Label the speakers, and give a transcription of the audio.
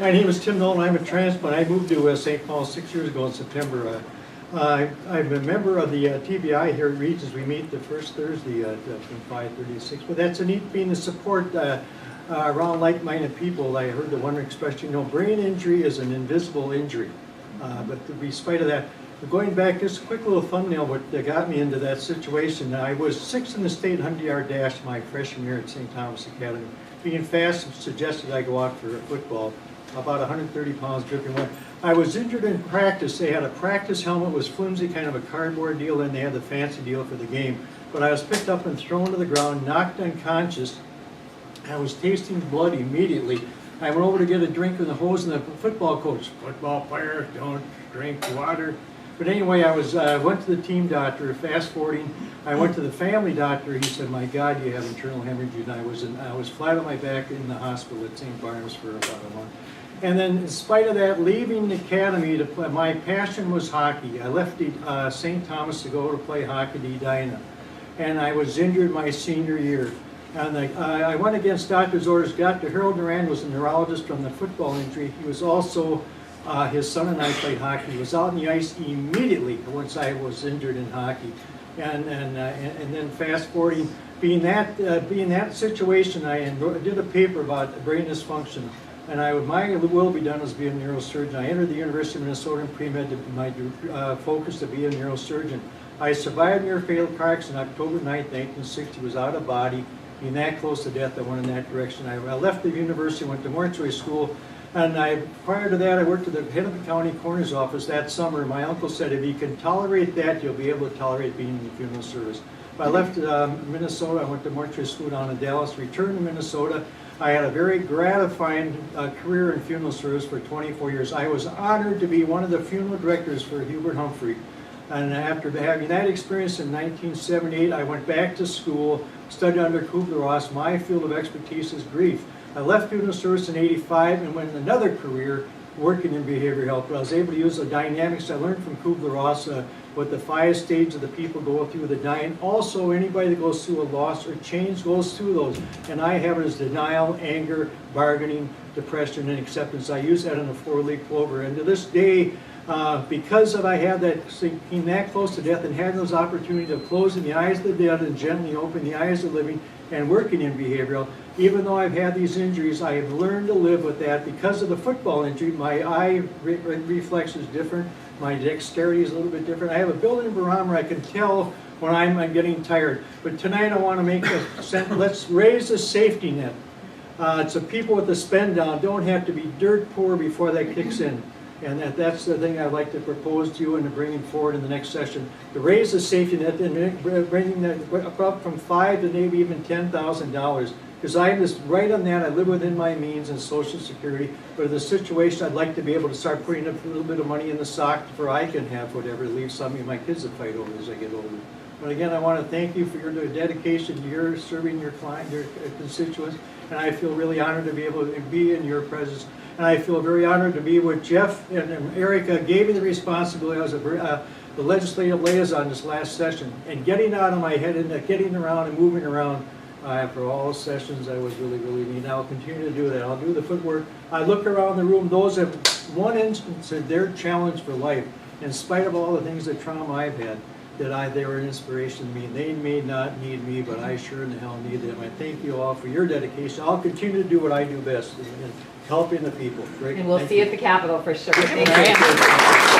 Speaker 1: My name is Tim Nolan. I'm a transplant. I moved to St. Paul 6 years ago in September. I'm a member of the TBI here at Regis. We meet the first Thursday from 5:30 to 6. But that's a neat thing to support around like-minded people. I heard the one expression, brain injury is an invisible injury. But despite of that, going back, just a quick little thumbnail what got me into that situation. I was sixth in the state 100-yard dash my freshman year at St. Thomas Academy. Being fast suggested I go out for football. About 130 pounds dripping wet. I was injured in practice. They had a practice helmet, was flimsy, kind of a cardboard deal, and they had the fancy deal for the game. But I was picked up and thrown to the ground, knocked unconscious. I was tasting blood immediately. I went over to get a drink in the hose, and the football coach, football player, don't drink water. But anyway, I went to the team doctor. Fast forwarding, I went to the family doctor. He said, "My God, you have internal hemorrhage." And I was flat on my back in the hospital at St. Barnabas for about a month. And then, in spite of that, leaving the academy to play, my passion was hockey. I left St. Thomas to go to play hockey at Edina, and I was injured my senior year. And I went against doctor's orders. Dr. Harold Duran was a neurologist from the football injury. He was also, his son and I played hockey. He was out on the ice immediately once I was injured in hockey. And then fast forwarding, being that situation, I did a paper about brain dysfunction. And my will be done as be a neurosurgeon. I entered the University of Minnesota in pre-med, my focus to be a neurosurgeon. I survived near fatal car accident October 9th, 1960, was out of body. Being that close to death, I went in that direction. I left the university, went to mortuary school, and prior to that, I worked at the head of the county coroner's office that summer. My uncle said, if you can tolerate that, you'll be able to tolerate being in the funeral service. I left Minnesota, I went to mortuary school down in Dallas, returned to Minnesota. I had a very gratifying career in funeral service for 24 years. I was honored to be one of the funeral directors for Hubert Humphrey. And after having that experience in 1978, I went back to school, studied under Kubler-Ross. My field of expertise is grief. I left funeral service in '85 and went in another career working in behavioral health. But I was able to use the dynamics I learned from Kubler-Ross, what the 5 stages of the people go through the dying. Also, anybody that goes through a loss or change goes through those. And I have it as denial, anger, bargaining, depression, and acceptance. I use that in a 4-leaf clover. And to this day, because I had that, being that close to death and had those opportunities of closing the eyes of the dead and gently opening the eyes of the living and working in behavioral, even though I've had these injuries, I have learned to live with that. Because of the football injury, my eye reflex is different. My dexterity is a little bit different. I have a built-in barometer. I can tell when I'm getting tired. But tonight I want to make let's raise the safety net. So people with the spend down don't have to be dirt poor before that kicks in. And that's the thing I'd like to propose to you and to bring forward in the next session. To raise the safety net and bringing that up from $5,000 to maybe even $10,000. Because I'm just right on that. I live within my means and Social Security. But in the situation, I'd like to be able to start putting up a little bit of money in the sock for I can have whatever, leave some of my kids to fight over as I get older. But again, I want to thank you for your dedication to your serving your client, your constituents. And I feel really honored to be able to be in your presence. And I feel very honored to be with Jeff and Erica. Gave me the responsibility as the legislative liaison this last session. And getting out of my head and getting around and moving around for all sessions, I was really, really neat. I'll continue to do that. I'll do the footwork. I look around the room. Those have one instance of their challenge for life. In spite of all the things, the trauma I've had, they were an inspiration to me. They may not need me, but I sure in the hell need them. I thank you all for your dedication. I'll continue to do what I do best, in helping the people. Great.
Speaker 2: And we'll
Speaker 1: Thank
Speaker 2: see you
Speaker 1: you
Speaker 2: at the Capitol for sure. Thank you.